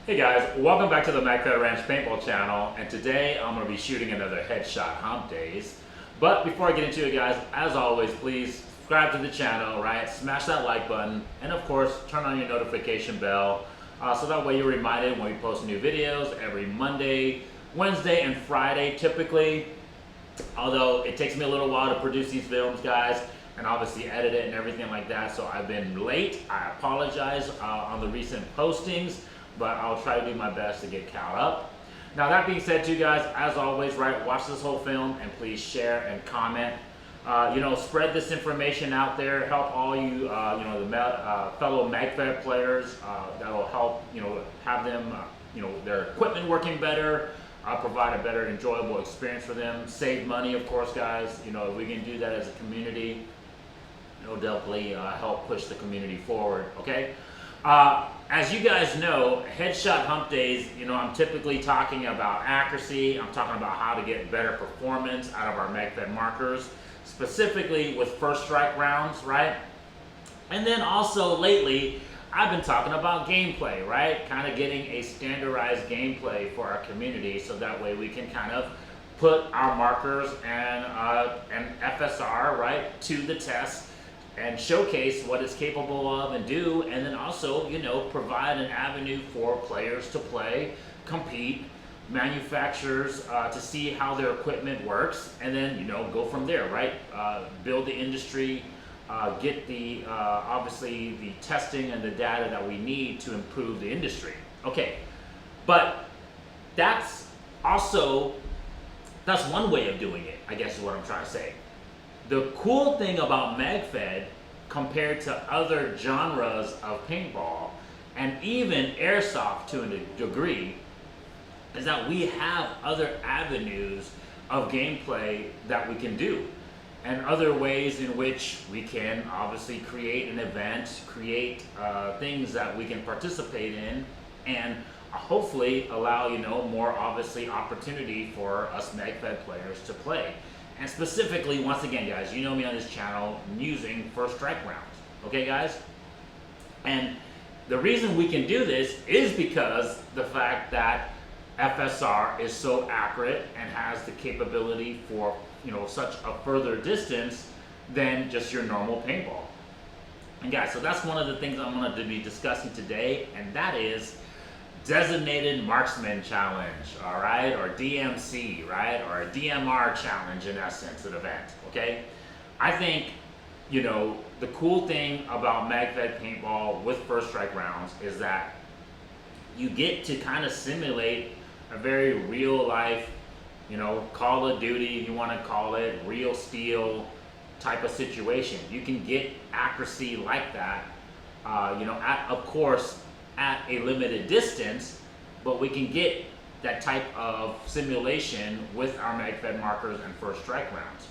Hey guys, welcome back to the Magfed Ranch Paintball channel, and today I'm going to be shooting another headshot hump days. But before I get into it guys, as always, please subscribe to the channel, right? Smash that like button, and of course, turn on your notification bell, so that way you're reminded when we post new videos every Monday, Wednesday, and Friday typically. Although it takes me a little while to produce these films guys, and obviously edit it and everything like that, so I've been late. I apologize on the recent postings, but I'll try to do my best to get caught up. Now that being said too guys, as always, right, watch this whole film and please share and comment. Spread this information out there, help all you, fellow Magfed players. That'll help, have them, their equipment working better, provide a better enjoyable experience for them, save money of course guys. If we can do that as a community, it'll definitely help push the community forward, okay? As you guys know, headshot hump days, I'm typically talking about accuracy. I'm talking about how to get better performance out of our Magfed markers, specifically with first strike rounds, right? And then also lately, I've been talking about gameplay, right? Kind of getting a standardized gameplay for our community, so that way we can kind of put our markers and FSR, right, to the test and showcase what it's capable of and do, and then also, provide an avenue for players to play, compete, manufacturers to see how their equipment works, and then, go from there, right? Build the industry, get the, obviously, the testing and the data that we need to improve the industry. Okay, but that's one way of doing it, I guess is what I'm trying to say. The cool thing about Magfed compared to other genres of paintball and even airsoft to a degree is that we have other avenues of gameplay that we can do, and other ways in which we can obviously create an event, create things that we can participate in, and hopefully allow more obviously opportunity for us Magfed players to play. And specifically, once again guys, you know me on this channel, I'm using first strike rounds, okay guys? And the reason we can do this is because the fact that FSR is so accurate and has the capability for such a further distance than just your normal paintball. And guys, so that's one of the things I'm going to be discussing today, and that is Designated Marksman Challenge, all right, or DMC, right, or a DMR challenge in essence, an event, okay? I think, the cool thing about Magfed paintball with first strike rounds is that you get to kind of simulate a very real life, Call of Duty, if you want to call it, real steel type of situation. You can get accuracy like that, of course, at a limited distance, but we can get that type of simulation with our Magfed markers and first strike rounds.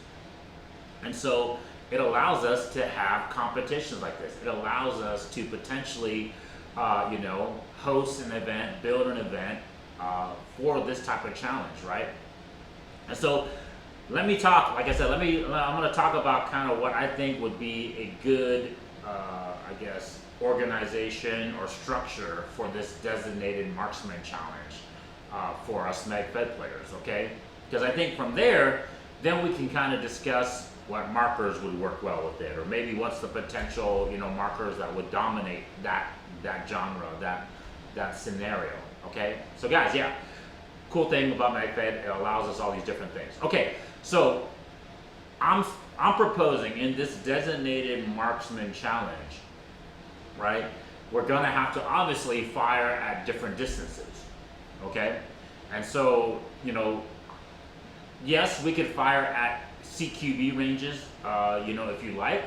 And so it allows us to have competitions like this. It allows us to potentially, host an event, build an event for this type of challenge, right? And so let me talk, like I said, I'm going to talk about kind of what I think would be a good, organization or structure for this Designated Marksman Challenge for us Magfed players, okay? Because I think from there, then we can kind of discuss what markers would work well with it, or maybe what's the potential, markers that would dominate that genre, that scenario, okay? So guys, yeah, cool thing about Magfed, it allows us all these different things. Okay, so I'm proposing in this Designated Marksman Challenge, right, we're gonna have to obviously fire at different distances, okay? And so, yes, we could fire at CQB ranges, if you like,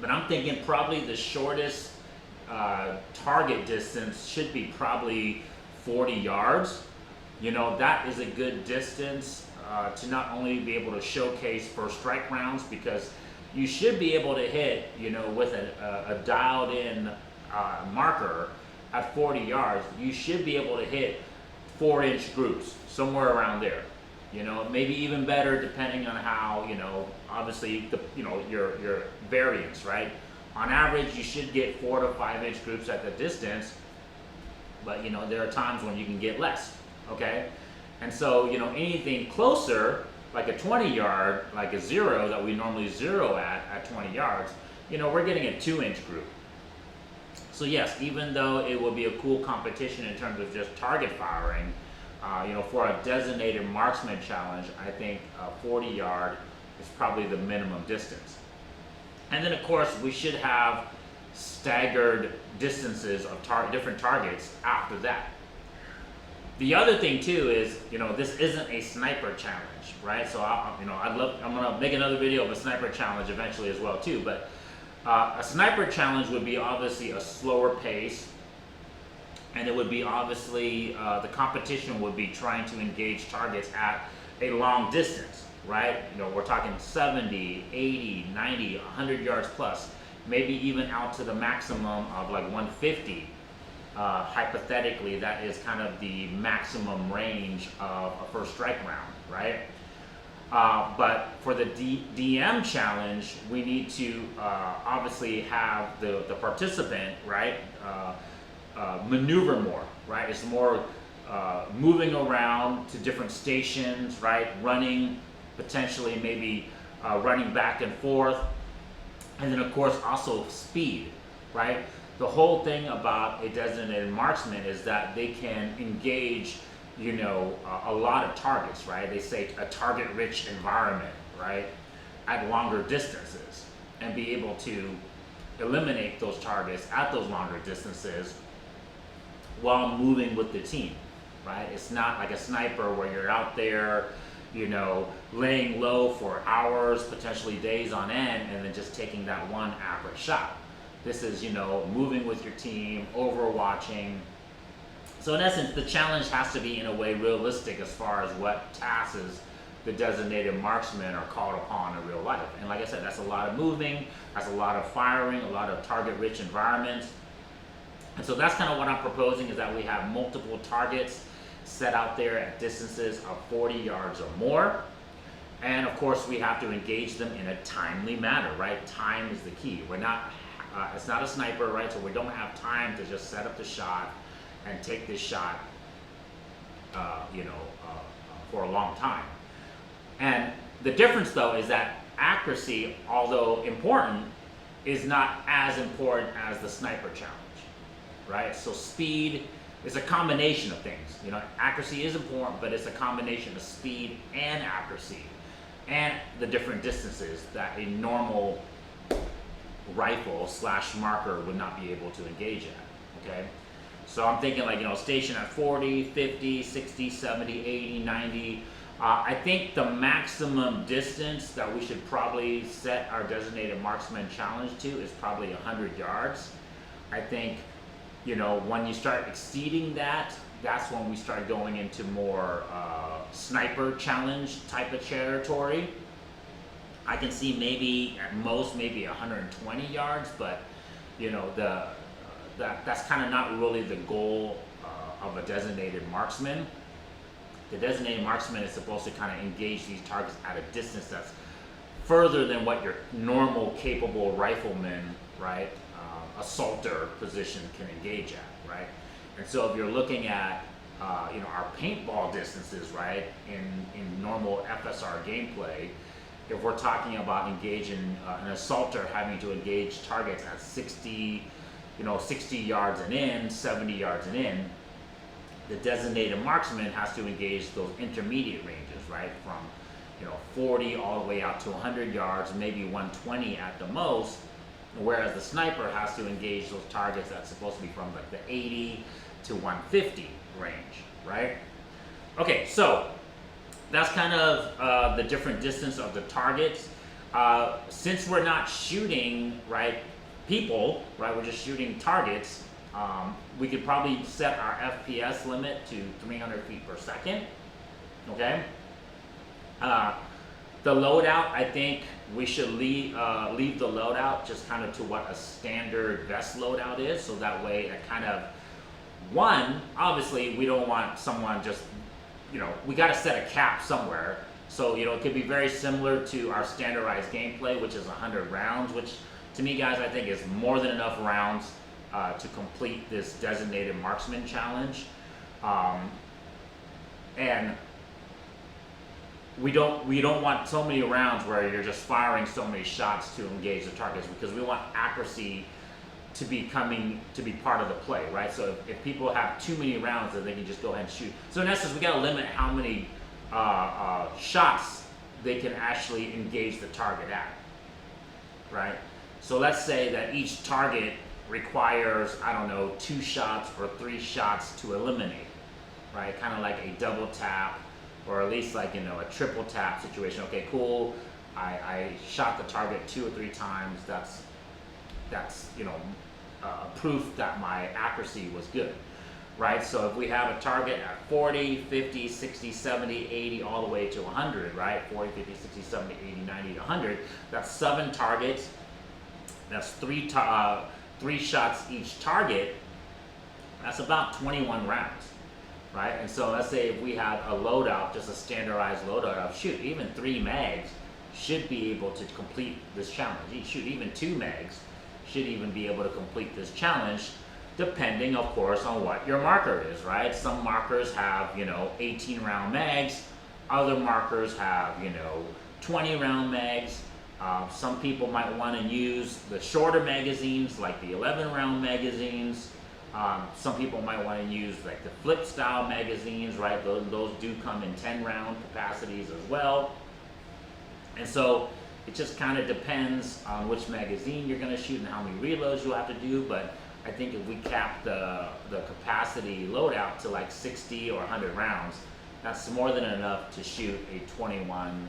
but I'm thinking probably the shortest target distance should be probably 40 yards. That is a good distance to not only be able to showcase first strike rounds, because you should be able to hit, with a dialed in marker at 40 yards, you should be able to hit 4-inch groups, somewhere around there. Maybe even better depending on how, obviously, your variance, right? On average, you should get 4 to 5-inch groups at the distance. but you know, there are times when you can get less, okay? And so, you know, anything closer, like a 20 yard, like a zero that we normally zero at 20 yards, you know, we're getting a 2-inch group. So yes, even though it will be a cool competition in terms of just target firing, you know, for a designated marksman challenge, I think 40 yard is probably the minimum distance. And then of course we should have staggered distances of different targets after that. The other thing too is, you know, this isn't a sniper challenge, right? So I'm gonna make another video of a sniper challenge eventually as well too. But a sniper challenge would be obviously a slower pace, and it would be obviously the competition would be trying to engage targets at a long distance, right? You know, we're talking 70, 80, 90, 100 yards plus, maybe even out to the maximum of like 150. Hypothetically, that is kind of the maximum range of a first strike round, right? But for the DM challenge, we need to obviously have the participant, right, maneuver more, right? It's more moving around to different stations, right? Running, potentially maybe running back and forth. And then of course also speed, right? The whole thing about a designated marksman is that they can engage, you know, a lot of targets, right? They say a target-rich environment, right, at longer distances, and be able to eliminate those targets at those longer distances while moving with the team, right? It's not like a sniper where you're out there, you know, laying low for hours, potentially days on end, and then just taking that one average shot. This is, you know, moving with your team, overwatching. So in essence, the challenge has to be in a way realistic as far as what tasks the designated marksmen are called upon in real life. And like I said, that's a lot of moving, that's a lot of firing, a lot of target-rich environments. And so that's kind of what I'm proposing, is that we have multiple targets set out there at distances of 40 yards or more. And of course, we have to engage them in a timely manner, right? Time is the key. We're not, it's not a sniper, right? So we don't have time to just set up the shot and take this shot, for a long time. And the difference though is that accuracy, although important, is not as important as the sniper challenge, right? So speed is a combination of things. You know, accuracy is important, but it's a combination of speed and accuracy and the different distances that a normal rifle / marker would not be able to engage at, okay? So I'm thinking like, you know, station at 40, 50, 60, 70, 80, 90. I think the maximum distance that we should probably set our designated marksman challenge to is probably 100 yards. I think, you know, when you start exceeding that, that's when we start going into more sniper challenge type of territory. I can see maybe at most maybe 120 yards, but you know, that's kind of not really the goal of a designated marksman. The designated marksman is supposed to kind of engage these targets at a distance that's further than what your normal capable rifleman, right, assaulter position can engage at, right? And so if you're looking at our paintball distances, right, in normal FSR gameplay, if we're talking about engaging an assaulter having to engage targets at 60 yards and in, 70 yards and in, the designated marksman has to engage those intermediate ranges, right, from 40 all the way out to 100 yards, maybe 120 at the most, whereas the sniper has to engage those targets that's supposed to be from like the 80 to 150 range, right? Okay, so that's kind of the different distance of the targets. Since we're not shooting, right, people, right, we're just shooting targets, we could probably set our FPS limit to 300 feet per second, okay? The loadout, I think we should leave the loadout just kind of to what a standard vest loadout is, so that way it kind of, one, obviously we don't want someone just, we got to set a cap somewhere. So, it could be very similar to our standardized gameplay, which is 100 rounds, which to me, guys, I think is more than enough rounds to complete this designated marksman challenge. And we don't want so many rounds where you're just firing so many shots to engage the targets, because we want accuracy to be part of the play, right? So if people have too many rounds, then they can just go ahead and shoot. So in essence, we got to limit how many shots they can actually engage the target at, right? So let's say that each target requires, I don't know, 2 shots or 3 shots to eliminate, right? Kind of like a double tap, or at least like, a triple tap situation. Okay, cool. I shot the target 2 or 3 times. That's proof that my accuracy was good, right? So if we have a target at 40, 50, 60, 70, 80, all the way to 100, right? 40, 50, 60, 70, 80, 90, 100. That's 7 targets. That's 3 shots each target. That's about 21 rounds, right? And so let's say if we have a loadout, just a standardized loadout of even 3 mags should be able to complete this challenge. Even 2 mags should even be able to complete this challenge, depending, of course, on what your marker is, right? Some markers have, 18 round mags. Other markers have, 20 round mags. Some people might want to use the shorter magazines, like the 11 round magazines. Some people might want to use like the flip style magazines, right? Those do come in 10 round capacities as well. And so it just kind of depends on which magazine you're going to shoot and how many reloads you'll have to do. But I think if we cap the capacity loadout to like 60 or 100 rounds, that's more than enough to shoot a 21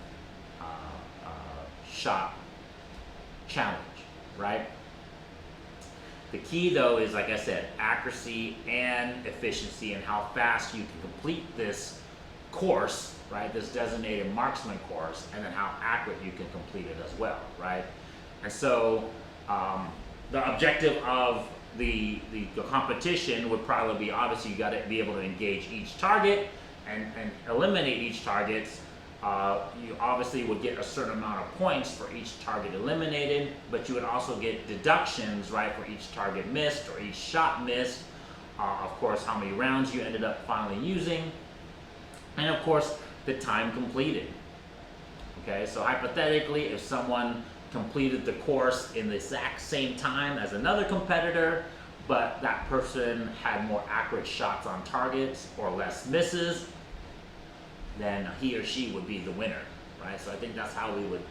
shot challenge, right? The key though is, like I said, accuracy and efficiency, and how fast you can complete this course, right? This designated marksman course, and then how accurate you can complete it as well, right? And so the objective of the competition would probably be, obviously you got to be able to engage each target and eliminate each target. You obviously would get a certain amount of points for each target eliminated, but you would also get deductions, right, for each target missed or each shot missed. Of course, how many rounds you ended up finally using, and of course, the time completed. Okay, so hypothetically, if someone completed the course in the exact same time as another competitor, but that person had more accurate shots on targets or less misses, then he or she would be the winner, right? So I think that's how we would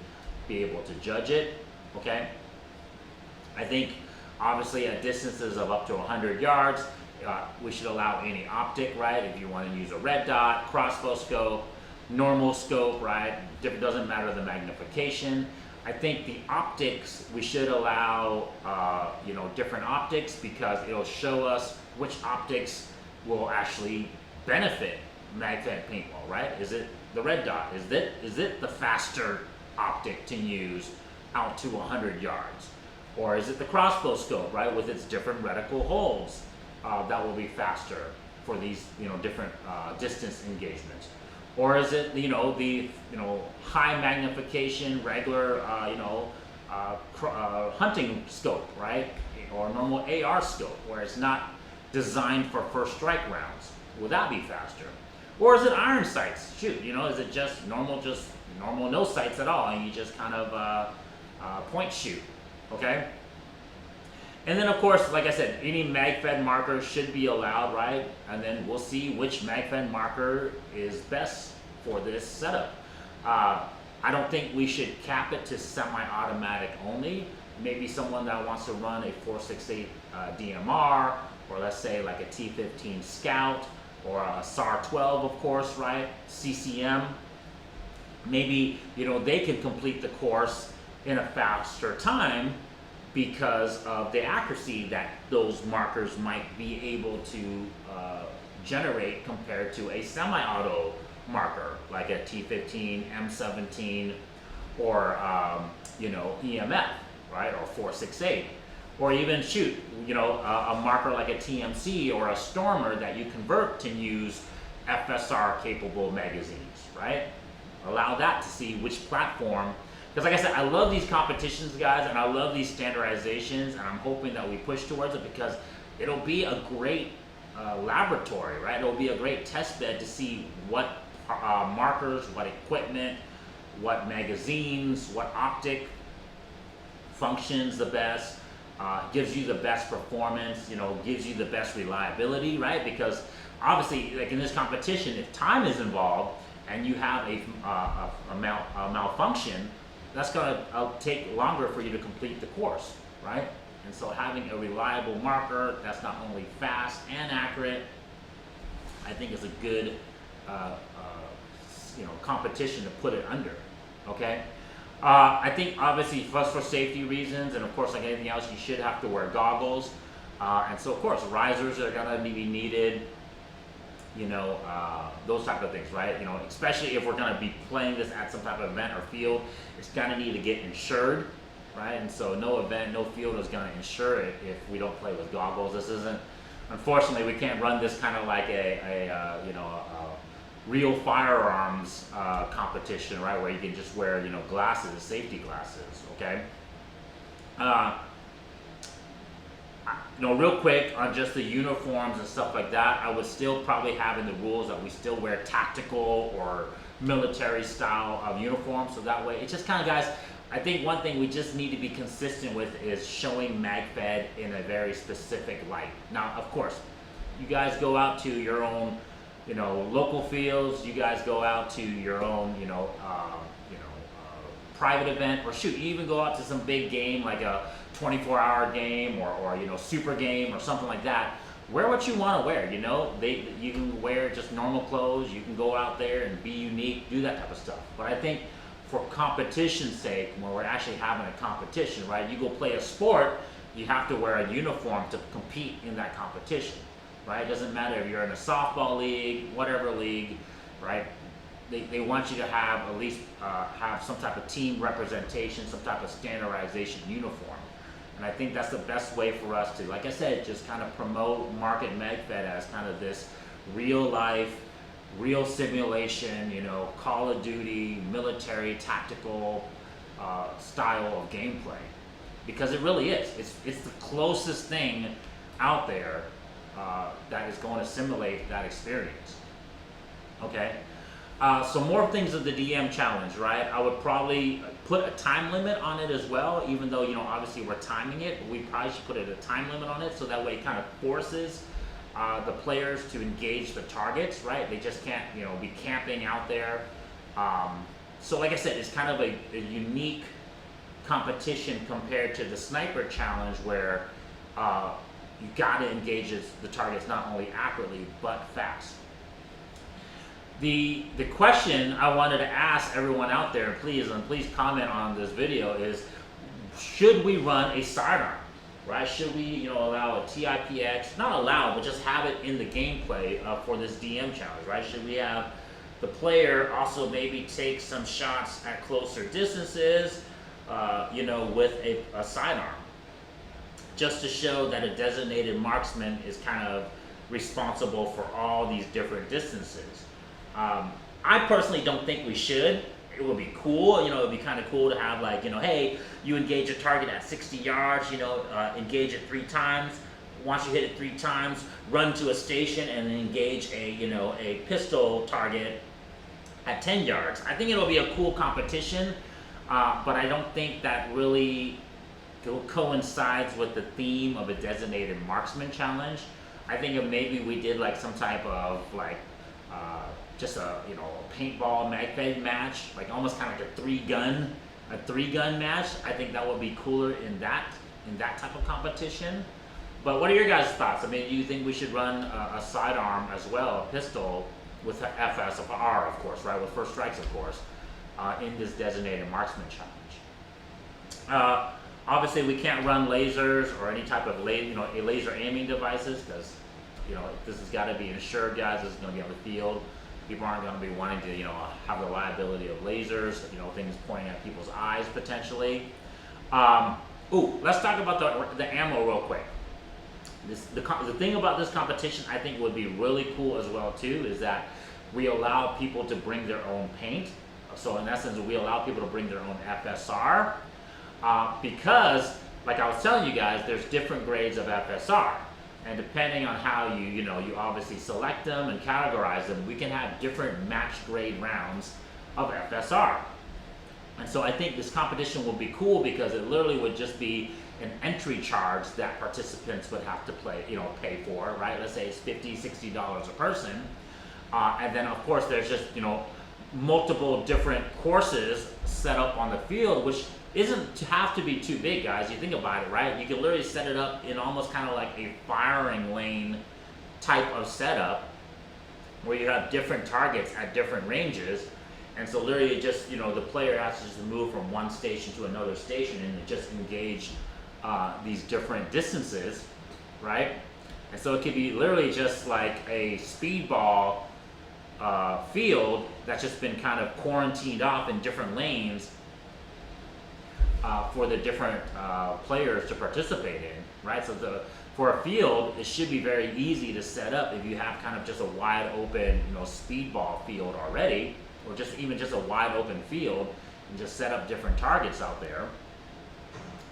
be able to judge it, okay? I think obviously at distances of up to 100 yards, we should allow any optic, right? If you want to use a red dot, crossbow scope, normal scope, right? Doesn't matter the magnification. I think the optics, we should allow, different optics, because it'll show us which optics will actually benefit Magfed paintball, right? Is it the red dot? Is it the faster optic to use out to 100 yards? Or is it the crossbow scope, right, with its different reticle holes that will be faster for these, different distance engagements? Or is it, the high magnification, regular, hunting scope, right? Or normal AR scope, where it's not designed for first strike rounds? Will that be faster? Or is it iron sights? Shoot, is it just normal no sights at all, and you just kind of point shoot, okay? And then of course, like I said, any Magfed marker should be allowed, right? And then we'll see which Magfed marker is best for this setup. I don't think we should cap it to semi-automatic only. Maybe someone that wants to run a 468 DMR, or let's say like a T15 Scout, or a SAR 12, of course, right? CCM. Maybe, they can complete the course in a faster time because of the accuracy that those markers might be able to generate compared to a semi-auto marker, like a T15, M17, or, EMF, right? Or 468. Or even a marker like a TMC or a Stormer that you convert to use FSR capable magazines, right? Allow that to see which platform Because like I said, I love these competitions, guys, and I love these standardizations, and I'm hoping that we push towards it because it'll be a great laboratory, right? It'll be a great test bed to see what markers, what equipment, what magazines, what optic functions the best, gives you the best performance, gives you the best reliability, right? Because obviously, like in this competition, if time is involved and you have a malfunction, that's going to take longer for you to complete the course, right? And so having a reliable marker that's not only fast and accurate, I think is a good competition to put it under, okay? I think obviously first for safety reasons, and of course like anything else, you should have to wear goggles. And so of course risers are gonna be needed, those type of things, right? Especially if we're gonna be playing this at some type of event or field, it's gonna need to get insured, right? And so no event, no field is gonna insure it if we don't play with goggles. This isn't, unfortunately, we can't run this kind of like a real firearms competition, right? Where you can just wear, glasses, safety glasses, okay? Real quick on just the uniforms and stuff like that, I would still probably have in the rules that we still wear tactical or military style of uniforms. So that way, it's just kind of, guys, I think one thing we just need to be consistent with is showing Magfed in a very specific light. Now, of course, you guys go out to your own, local fields. You guys go out to your own, private event, or shoot, you even go out to some big game like a 24-hour game or super game or something like that. Wear what you want to wear. You can wear just normal clothes. You can go out there and be unique, do that type of stuff. But I think for competition's sake, when we're actually having a competition, right? You go play a sport, you have to wear a uniform to compete in that competition, right? It doesn't matter if you're in a softball league, whatever league, right? They want you to have at least have some type of team representation, some type of standardization uniform. And I think that's the best way for us to, like I said, just kind of promote, market Magfed as kind of this real life, real simulation, Call of Duty, military, tactical style of gameplay. Because it really is. It's the closest thing out there that is going to simulate that experience. Okay? So more things of the DM challenge, right? I would probably put a time limit on it as well, even though, obviously we're timing it, but we probably should put a time limit on it so that way it kind of forces the players to engage the targets, right? They just can't, be camping out there. So like I said, it's kind of a unique competition compared to the sniper challenge where you got to engage the targets not only accurately, but fast. The question I wanted to ask everyone out there, please comment on this video, is should we run a sidearm, right? Should we, allow a TIPX, not allow, but just have it in the gameplay for this DM challenge, right? Should we have the player also maybe take some shots at closer distances, with a sidearm, just to show that a designated marksman is kind of responsible for all these different distances. I personally don't think we should. It would be cool, it would be kind of cool to have like, hey, you engage a target at 60 yards, engage it 3 times. Once you hit it 3 times, run to a station and engage a pistol target at 10 yards. I think it'll be a cool competition, but I don't think that really coincides with the theme of a designated marksman challenge. I think if maybe we did like some type of like, just a paintball Magfed match, like almost kind of like a three gun match. I think that would be cooler in that type of competition. But what are your guys' thoughts? I mean, do you think we should run a sidearm as well, a pistol with an FSR, of course, right, with first strikes, of course, in this designated marksman challenge? Obviously, we can't run lasers or any type of laser aiming devices because this has got to be insured, guys. This is going to be on the field. People aren't going to be wanting to, have the liability of lasers, things pointing at people's eyes potentially. Let's talk about the ammo real quick. The thing about this competition I think would be really cool as well too is that we allow people to bring their own paint. So in essence, we allow people to bring their own FSR because, like I was telling you guys, there's different grades of FSR. And depending on how you obviously select them and categorize them, we can have different match grade rounds of FSR. And so I think this competition will be cool because it literally would just be an entry charge that participants would have to pay for, right? Let's say it's $50, $60 a person. And then of course there's just, multiple different courses set up on the field, which isn't have to be too big, guys. You think about it, right? You can literally set it up in almost kind of like a firing lane type of setup where you have different targets at different ranges. And so literally just, the player has to just move from one station to another station and just engage these different distances, right? And so it could be literally just like a speedball field that's just been kind of quarantined off in different lanes for the different players to participate in, right? So for a field, it should be very easy to set up if you have kind of just a wide open, speedball field already, or even just a wide open field, and just set up different targets out there.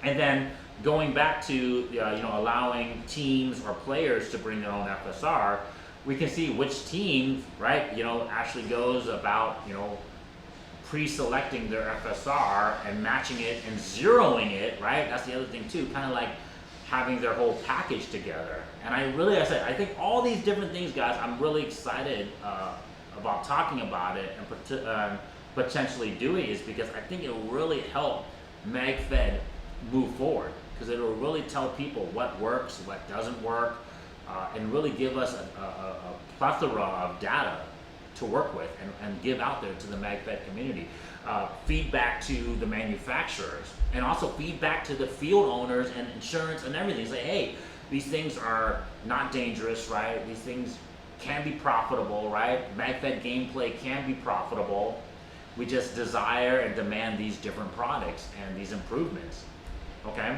And then going back to allowing teams or players to bring their own FSR, we can see which team, right, actually goes about, pre-selecting their FSR and matching it and zeroing it, right? That's the other thing too, kind of like having their whole package together. And I think all these different things, guys, I'm really excited about talking about it and potentially doing is because I think it will really help Magfed move forward, because it will really tell people what works, what doesn't work, and really give us a plethora of data to work with and give out there to the Magfed community. Feedback to the manufacturers, and also feedback to the field owners and insurance and everything. Say, hey, these things are not dangerous, right? These things can be profitable, right? Magfed gameplay can be profitable. We just desire and demand these different products and these improvements, okay?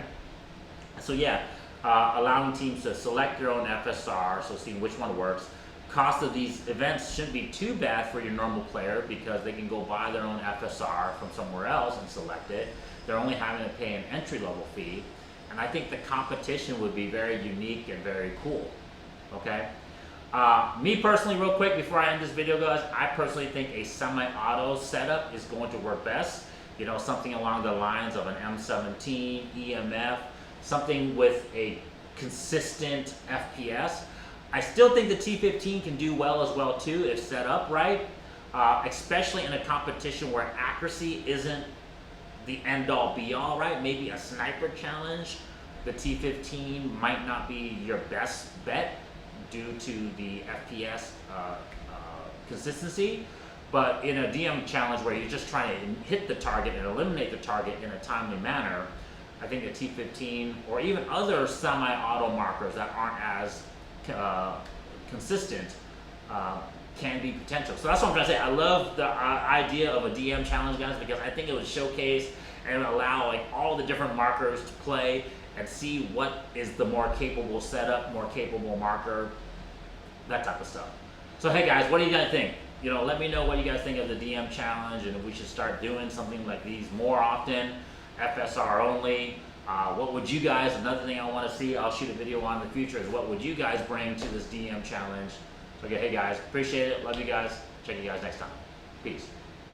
So yeah, allowing teams to select their own FSR, so seeing which one works. Cost of these events shouldn't be too bad for your normal player because they can go buy their own FSR from somewhere else and select it. They're only having to pay an entry-level fee. And I think the competition would be very unique and very cool, okay? Me personally, real quick, before I end this video, guys, I personally think a semi-auto setup is going to work best. Something along the lines of an M17, EMF, something with a consistent FPS. I still think the T15 can do well as well too if set up right, especially in a competition where accuracy isn't the end-all be-all, right? Maybe a sniper challenge, the T15 might not be your best bet due to the FPS consistency, but in a DM challenge where you're just trying to hit the target and eliminate the target in a timely manner, I think the T15 or even other semi-auto markers that aren't as consistent can be potential. So that's what I'm trying to say. I love the idea of a DM challenge, guys, because I think it would showcase and allow like all the different markers to play and see what is the more capable setup, more capable marker, that type of stuff. So hey guys, what do you guys think? Let me know what you guys think of the DM challenge and if we should start doing something like these more often, FSR only. What would you guys, another thing I want to see, I'll shoot a video on in the future, is what would you guys bring to this DM challenge? So okay, hey guys, appreciate it, love you guys, check you guys next time. Peace.